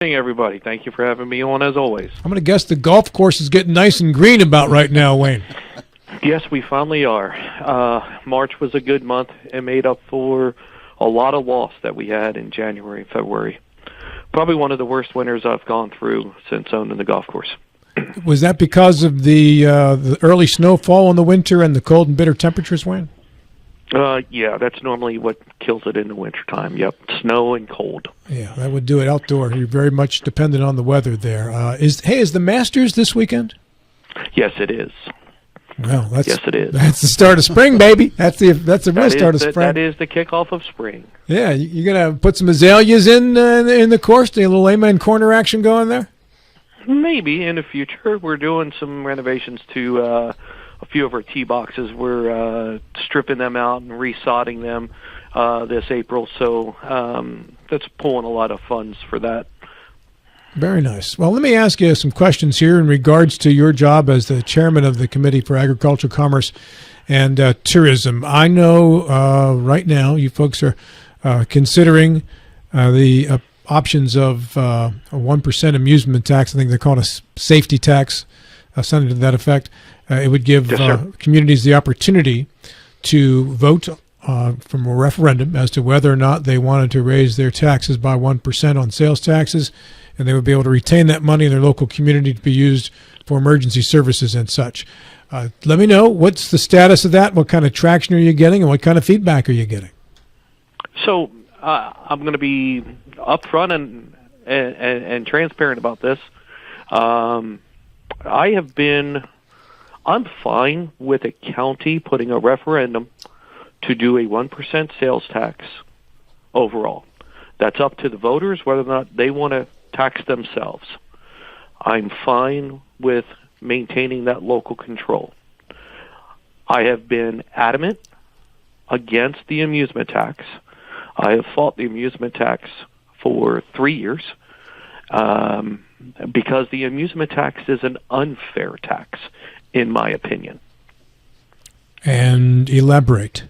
Hey, everybody. Thank you for having me on, as always. I'm going to guess the golf course is getting nice and green about right now, Wayne. Yes, we finally are. March was a good month and made up for a lot of loss that we had in January and February. Probably one of the worst winters I've gone through since owning the golf course. Was that because of the early snowfall in the winter and the cold and bitter temperatures, Wayne? Yeah, that's normally what kills it in the wintertime. Yep, snow and cold. Yeah, that would do it outdoor. You're very much dependent on the weather there. Is the Masters this weekend? Yes, it is. Well, yes, it is. That's the start of spring, baby. That's the real start of spring. That is the kickoff of spring. Yeah, you're gonna put some azaleas in the course. A little amen corner action going there. Maybe in the future. We're doing some renovations to a few of our tee boxes. We're stripping them out and resodding them this April. So that's pulling a lot of funds for that. Very nice. Well, let me ask you some questions here in regards to your job as the chairman of the Committee for Agriculture, Commerce, and Tourism. I know right now you folks are considering the options of a 1% amusement tax. I think they're called a safety tax, something to that effect. It would give communities the opportunity to vote from a referendum as to whether or not they wanted to raise their taxes by 1% on sales taxes, and they would be able to retain that money in their local community to be used for emergency services and such. Let me know, what's the status of that? What kind of traction are you getting, and what kind of feedback are you getting? So I'm going to be upfront and transparent about this. I'm fine with a county putting a referendum to do a 1% sales tax overall. That's up to the voters whether or not they want to tax themselves. I'm fine with maintaining that local control. I have been adamant against the amusement tax. I have fought the amusement tax for 3 years because the amusement tax is an unfair tax, in my opinion. And elaborate.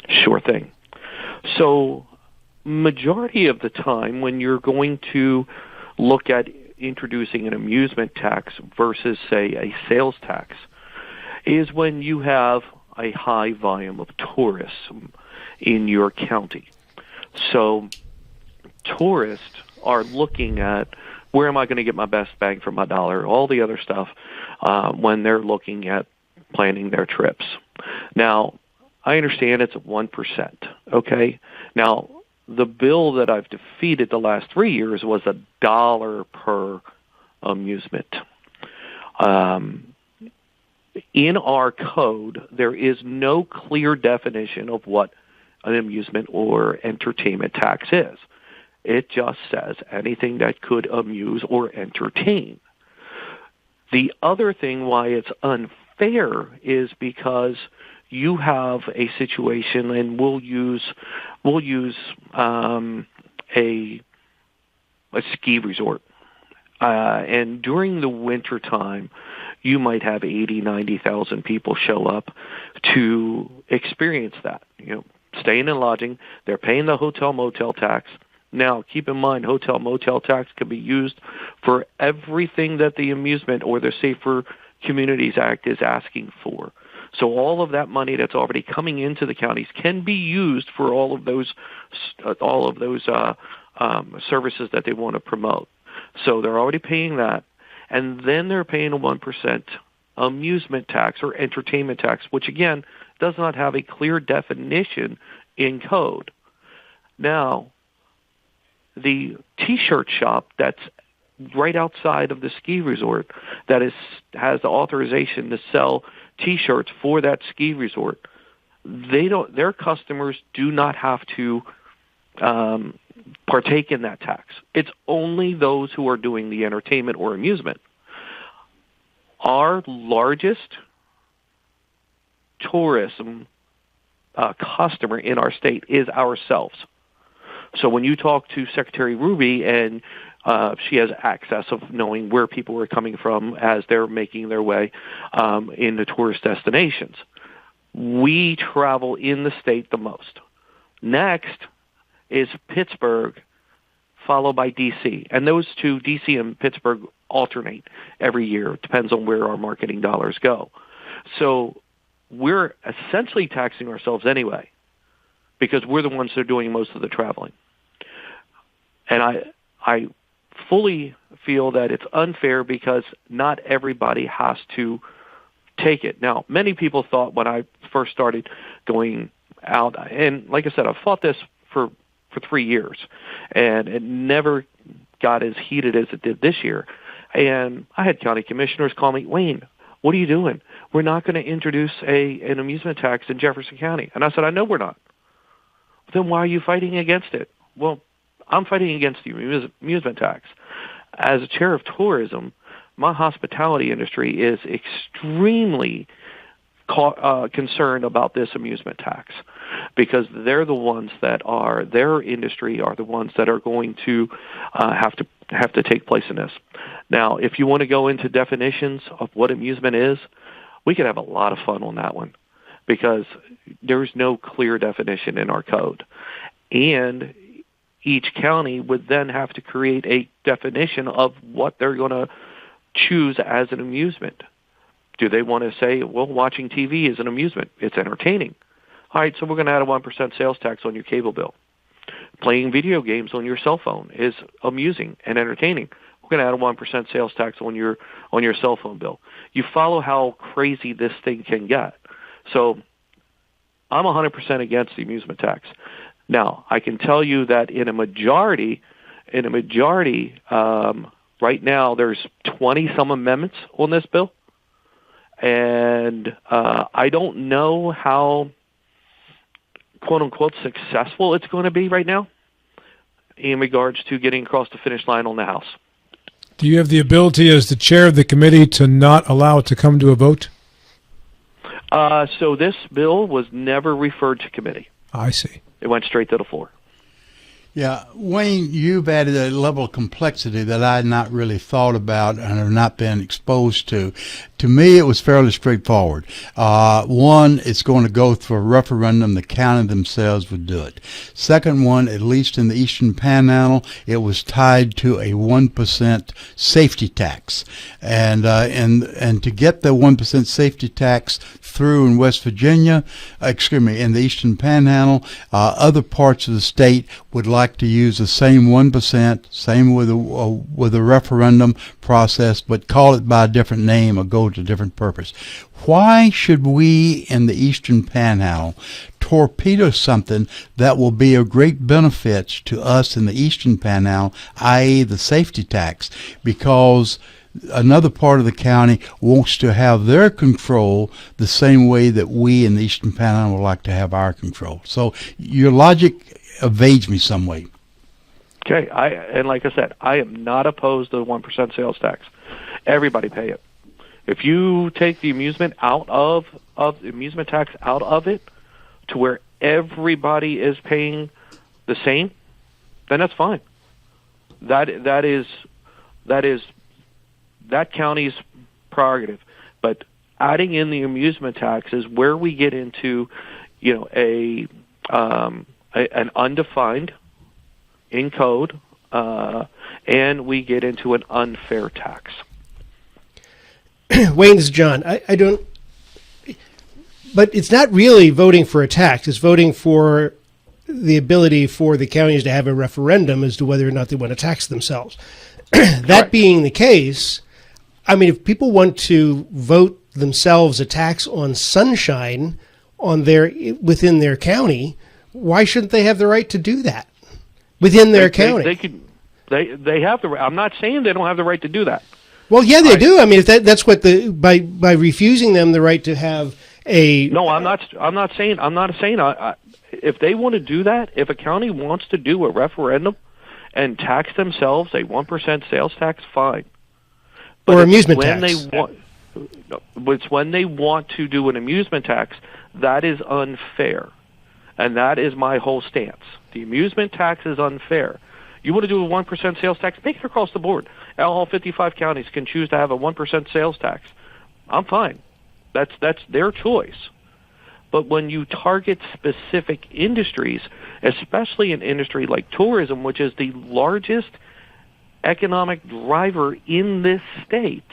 Sure thing. So, majority of the time when you're going to look at introducing an amusement tax versus, say, a sales tax, is when you have a high volume of tourism in your county. So, tourists are looking at where am I going to get my best bang for my dollar, all the other stuff, when they're looking at planning their trips. Now, I understand it's 1%, okay? Now, the bill that I've defeated the last 3 years was $1 per amusement. In our code, there is no clear definition of what an amusement or entertainment tax is. It just says anything that could amuse or entertain. The other thing why it's unfair is because you have a situation, and we'll use a ski resort, and during the winter time, you might have 90,000 people show up to experience that. Staying and lodging, they're paying the hotel motel tax. Now, keep in mind, hotel motel tax can be used for everything that the Amusement or the Safer Communities Act is asking for. So all of that money that's already coming into the counties can be used for all of those services that they want to promote. So they're already paying that, and then they're paying a 1% amusement tax or entertainment tax, which again does not have a clear definition in code. Now, the T-shirt shop that's right outside of the ski resort that has the authorization to sell T-shirts for that ski resort, their customers do not have to partake in that tax. It's only those who are doing the entertainment or amusement. Our largest tourism customer in our state is ourselves. So when you talk to Secretary Ruby, and she has access of knowing where people are coming from as they're making their way in the tourist destinations, we travel in the state the most. Next is Pittsburgh, followed by D.C. And those two, D.C. and Pittsburgh, alternate every year. It depends on where our marketing dollars go. So we're essentially taxing ourselves anyway because we're the ones that are doing most of the traveling. And I fully feel that it's unfair because not everybody has to take it. Now, many people thought when I first started going out, and like I said, I've fought this for 3 years, and it never got as heated as it did this year. And I had county commissioners call me, Wayne, what are you doing? We're not going to introduce an amusement tax in Jefferson County. And I said, I know we're not. Then why are you fighting against it? Well, I'm fighting against the amusement tax. As a chair of tourism, my hospitality industry is extremely concerned about this amusement tax because they're the ones that are, their industry are the ones that are going to have to take place in this. Now, if you want to go into definitions of what amusement is, we could have a lot of fun on that one because there's no clear definition in our code. And each county would then have to create a definition of what they're going to choose as an amusement. Do they want to say, well, watching TV is an amusement? It's entertaining. All right, so we're going to add a 1% sales tax on your cable bill. Playing video games on your cell phone is amusing and entertaining. We're going to add a 1% sales tax on your cell phone bill. You follow how crazy this thing can get. So I'm 100% against the amusement tax. Now, I can tell you that in a majority, right now there's 20-some amendments on this bill, and I don't know how, quote-unquote, successful it's going to be right now in regards to getting across the finish line on the House. Do you have the ability as the chair of the committee to not allow it to come to a vote? So this bill was never referred to committee. I see. It went straight to the floor. Yeah, Wayne, you've added a level of complexity that I had not really thought about and have not been exposed to. To me, it was fairly straightforward. One, it's going to go through a referendum. The county themselves would do it. Second one, at least in the Eastern Panhandle, it was tied to a 1% safety tax. And to get the 1% safety tax through in West Virginia, in the Eastern Panhandle, other parts of the state would like to use the same 1%, same with a referendum process, but call it by a different name or go to a different purpose. Why should we in the Eastern Panhandle torpedo something that will be of great benefit to us in the Eastern Panhandle, i.e. the safety tax? Because another part of the county wants to have their control the same way that we in the Eastern Panhandle would like to have our control. So your logic evades me some way. Okay, and like I said, I am not opposed to the 1% sales tax. Everybody pay it. If you take the amusement out of the amusement tax out of it to where everybody is paying the same, then that's fine. That is that county's prerogative. But adding in the amusement tax is where we get into, an undefined in code, and we get into an unfair tax. Wayne, this is John. I don't, but it's not really voting for a tax. It's voting for the ability for the counties to have a referendum as to whether or not they want to tax themselves. That Correct. Being the case, I mean, if people want to vote themselves a tax on sunshine within their county, why shouldn't they have the right to do that within their county? They have the right. I'm not saying they don't have the right to do that. Well, yeah, they do. I mean, if that's what by refusing them the right to have a. No, I'm not saying. If they want to do that, if a county wants to do a referendum and tax themselves a 1% sales tax, fine. But or amusement when tax. It's when they want to do an amusement tax that is unfair, and that is my whole stance. The amusement tax is unfair. You want to do a 1% sales tax? Make it across the board. All 55 counties can choose to have a 1% sales tax. I'm fine. That's their choice. But when you target specific industries, especially an industry like tourism, which is the largest economic driver in this state,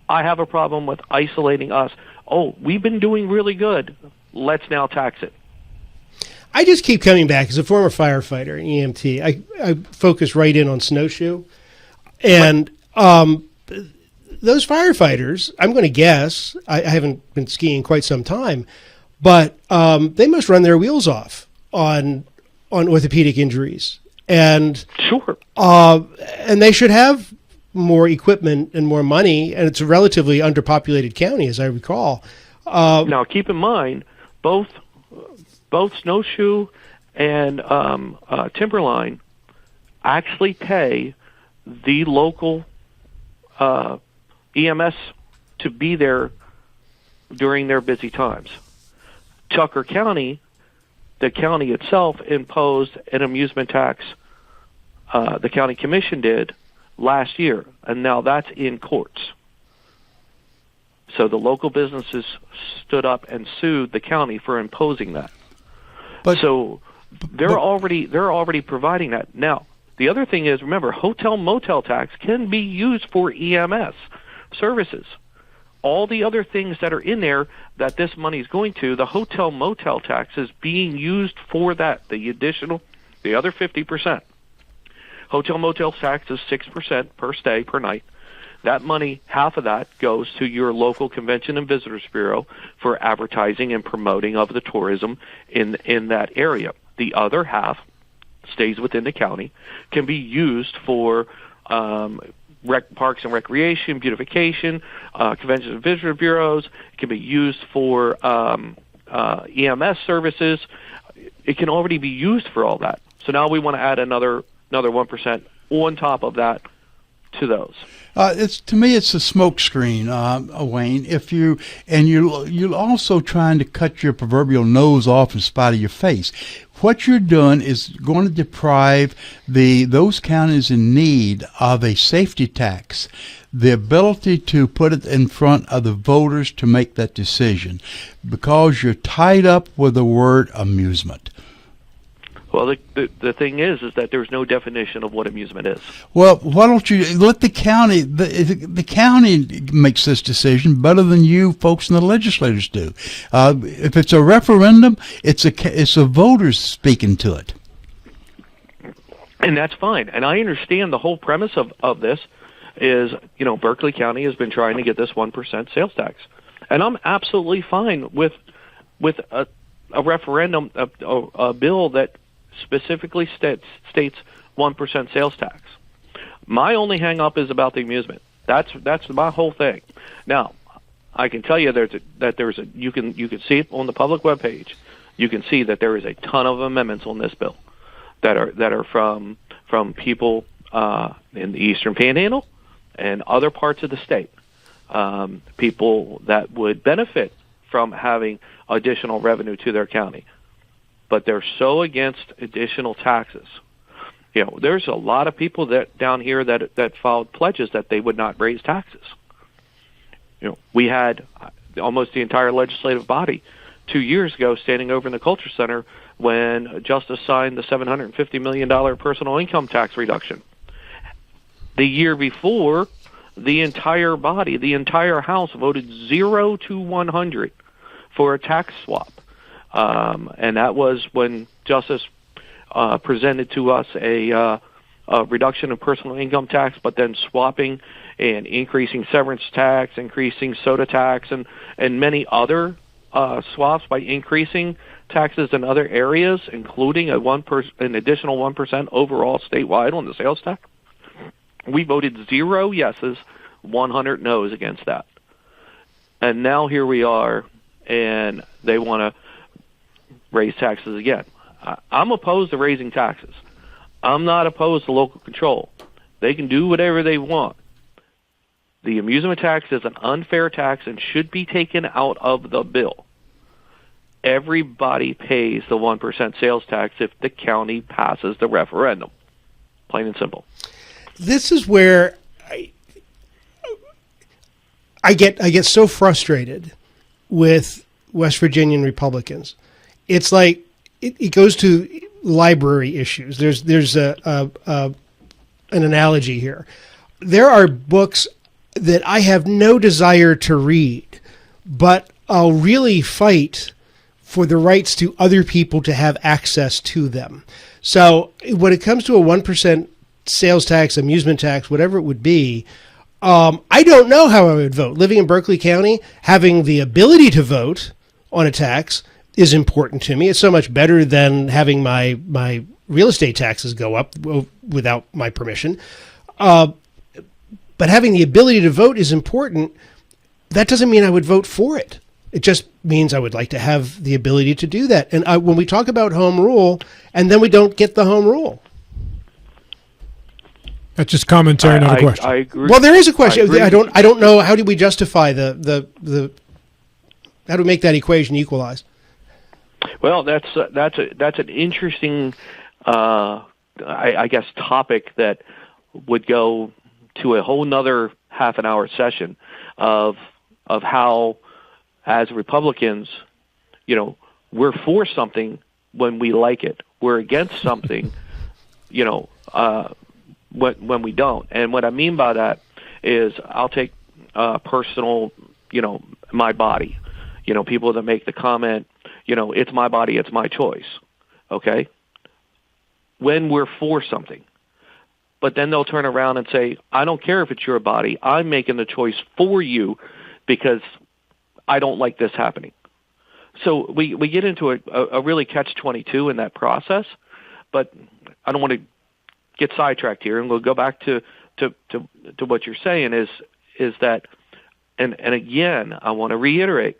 I have a problem with isolating us. Oh, we've been doing really good. Let's now tax it. I just keep coming back. As a former firefighter, EMT, I focus right in on snowshoe. And those firefighters, I'm going to guess, I haven't been skiing quite some time, but they must run their wheels off on orthopedic injuries. And sure. And they should have more equipment and more money, and it's a relatively underpopulated county, as I recall. Now, keep in mind, both Snowshoe and Timberline actually pay the local EMS to be there during their busy times. Tucker County, the county itself, imposed an amusement tax. The county commission did last year, and now that's in courts. So the local businesses stood up and sued the county for imposing that. So they're already providing that. Now, the other thing is, remember, hotel motel tax can be used for EMS services. All the other things that are in there that this money is going to, the hotel motel tax is being used for that, the other 50%. Hotel motel tax is 6% per stay per night. That money, half of that goes to your local Convention and Visitors Bureau for advertising and promoting of the tourism in that area. The other half stays within the county, can be used for parks and recreation, beautification, Convention and Visitor Bureaus. It can be used for EMS services. It can already be used for all that. So now we want to add another 1% on top of that to those. To me, it's a smoke screen, Wayne. You're also trying to cut your proverbial nose off in spite of your face. What you're doing is going to deprive those counties in need of a safety tax, the ability to put it in front of the voters to make that decision, because you're tied up with the word amusement. Well, the thing is that there's no definition of what amusement is. Well, why don't you let the county? The county makes this decision better than you folks and the legislators do. If it's a referendum, it's a voters speaking to it, and that's fine. And I understand the whole premise of this is, Berkeley County has been trying to get this 1% sales tax, and I'm absolutely fine with a referendum, a bill that specifically states 1% sales tax. My only hang-up is about the amusement. That's my whole thing. Now, I can tell you you can see it on the public webpage. You can see that there is a ton of amendments on this bill that are from people in the Eastern Panhandle and other parts of the state. People that would benefit from having additional revenue to their county. But they're so against additional taxes. There's a lot of people that down here that filed pledges that they would not raise taxes. We had almost the entire legislative body 2 years ago standing over in the Culture Center when Justice signed the $750 million personal income tax reduction. The year before, the entire body, the entire House voted 0 to 100 for a tax swap. And that was when Justice presented to us a reduction of personal income tax, but then swapping and increasing severance tax, increasing soda tax, and many other swaps by increasing taxes in other areas, including an additional 1% overall statewide on the sales tax. We voted 0 yeses, 100 noes against that. And now here we are, and they want to raise taxes again. I'm opposed to raising taxes. I'm not opposed to local control. They can do whatever they want. The amusement tax is an unfair tax and should be taken out of the bill. Everybody pays the 1% sales tax if the county passes the referendum. Plain and simple. This is where I get so frustrated with West Virginian Republicans. It's like it goes to library issues. There's an analogy here. There are books that I have no desire to read, but I'll really fight for the rights to other people to have access to them. So when it comes to a 1% sales tax, amusement tax, whatever it would be, I don't know how I would vote. Living in Berkeley County, having the ability to vote on a tax is important to me. It's so much better than having my real estate taxes go up without my permission. But having the ability to vote is important. That doesn't mean I would vote for it. It just means I would like to have the ability to do that. And when we talk about home rule, and then we don't get the home rule. That's just commentary, not a question. I agree. Well, there is a question. I don't know. How do we justify the how do we make that equation equalize? Well, that's an interesting, I guess, topic that would go to a whole nother half an hour session of how, as Republicans, we're for something when we like it. We're against something, when we don't. And what I mean by that is I'll take personal, my body. People that make the comment, it's my body, it's my choice. Okay? When we're for something. But then they'll turn around and say, I don't care if it's your body. I'm making the choice for you because I don't like this happening. So we get into a really catch-22 in that process. But I don't want to get sidetracked here, and we'll go back to what you're saying is that, and again, I want to reiterate,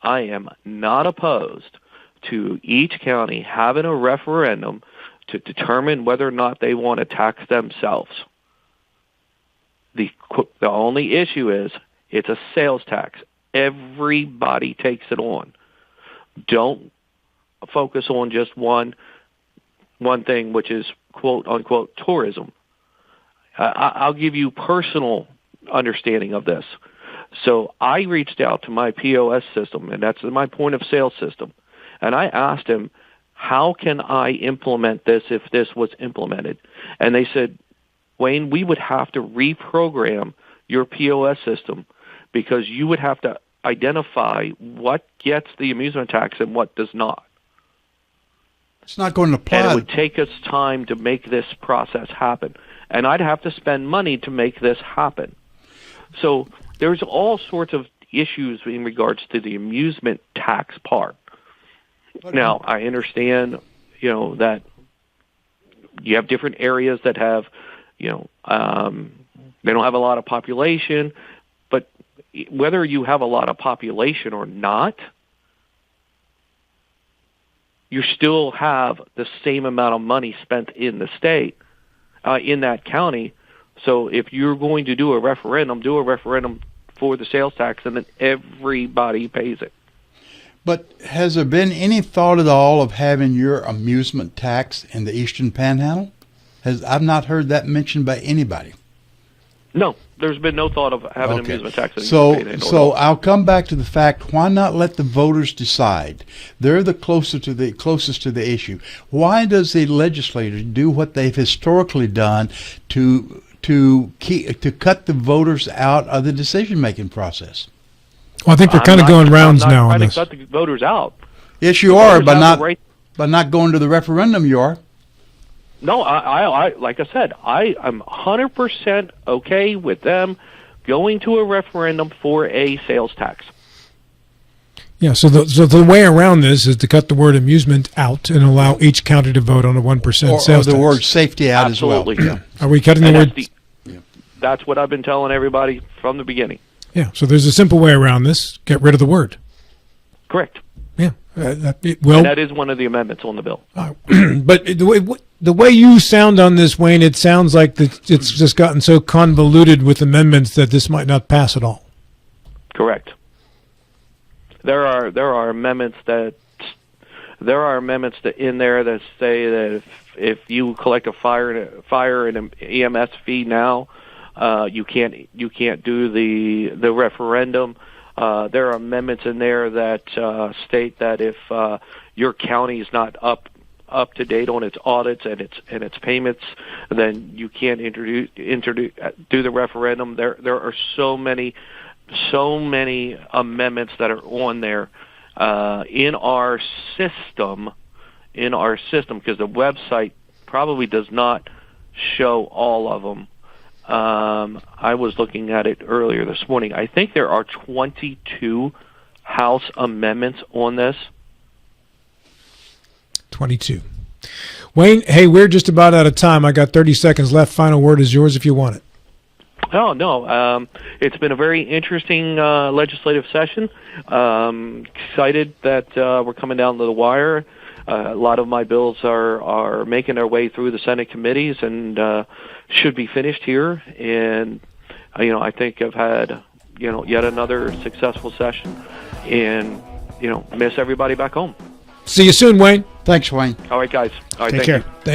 I am not opposed to each county having a referendum to determine whether or not they want to tax themselves. The only issue is it's a sales tax. Everybody takes it on. Don't focus on just one thing, which is quote unquote tourism. I'll give you personal understanding of this. So I reached out to my POS system, and that's my point of sale system, and I asked him, how can I implement this if this was implemented? And they said, Wayne, we would have to reprogram your POS system because you would have to identify what gets the amusement tax and what does not. It's not going to apply. And it would take us time to make this process happen. And I'd have to spend money to make this happen. So there's all sorts of issues in regards to the amusement tax part. Now, I understand, that you have different areas that have, they don't have a lot of population, but whether you have a lot of population or not, you still have the same amount of money spent in the state, in that county. So if you're going to do a referendum for the sales tax, and then everybody pays it. But has there been any thought at all of having your amusement tax in the Eastern Panhandle? I've not heard that mentioned by anybody. No, there's been no thought of having an amusement tax in the Eastern Panhandle. So I'll come back to the fact: why not let the voters decide? They're the closest to the issue. Why does the legislature do what they've historically done to cut the voters out of the decision-making process? Well, I think we're kind of going rounds now on this. I'm not trying to cut the voters out. Yes, you are, but not going to the referendum. You are. No, I like I said, I'm 100% okay with them going to a referendum for a sales tax. Yeah, so the way around this is to cut the word amusement out and allow each county to vote on a 1% sales tax. Or the word safety out Absolutely. As well. Are we cutting the word? That's what I've been telling everybody from the beginning. Yeah, so there's a simple way around this. Get rid of the word. Correct. Yeah. And that is one of the amendments on the bill. But the way you sound on this, Wayne, it sounds like it's just gotten so convoluted with amendments that this might not pass at all. Correct. There are amendments that in there that say that if you collect a fire and an EMS fee now, you can't do the referendum. There are amendments in there that state that if your county is not up to date on its audits and its payments, then you can't do the referendum. There are so many amendments that are on there in our system because the website probably does not show all of them. I was looking at it earlier this morning. I think there are 22 House amendments on this. 22. Wayne, hey, we're just about out of time. I got 30 seconds left. Final word is yours if you want it. Oh, no. It's been a very interesting legislative session. Excited that we're coming down to the wire. A lot of my bills are making their way through the Senate committees and should be finished here. And, I think I've had, yet another successful session and, miss everybody back home. See you soon, Wayne. Thanks, Wayne. All right, guys. All right, Take thank care. you. Thank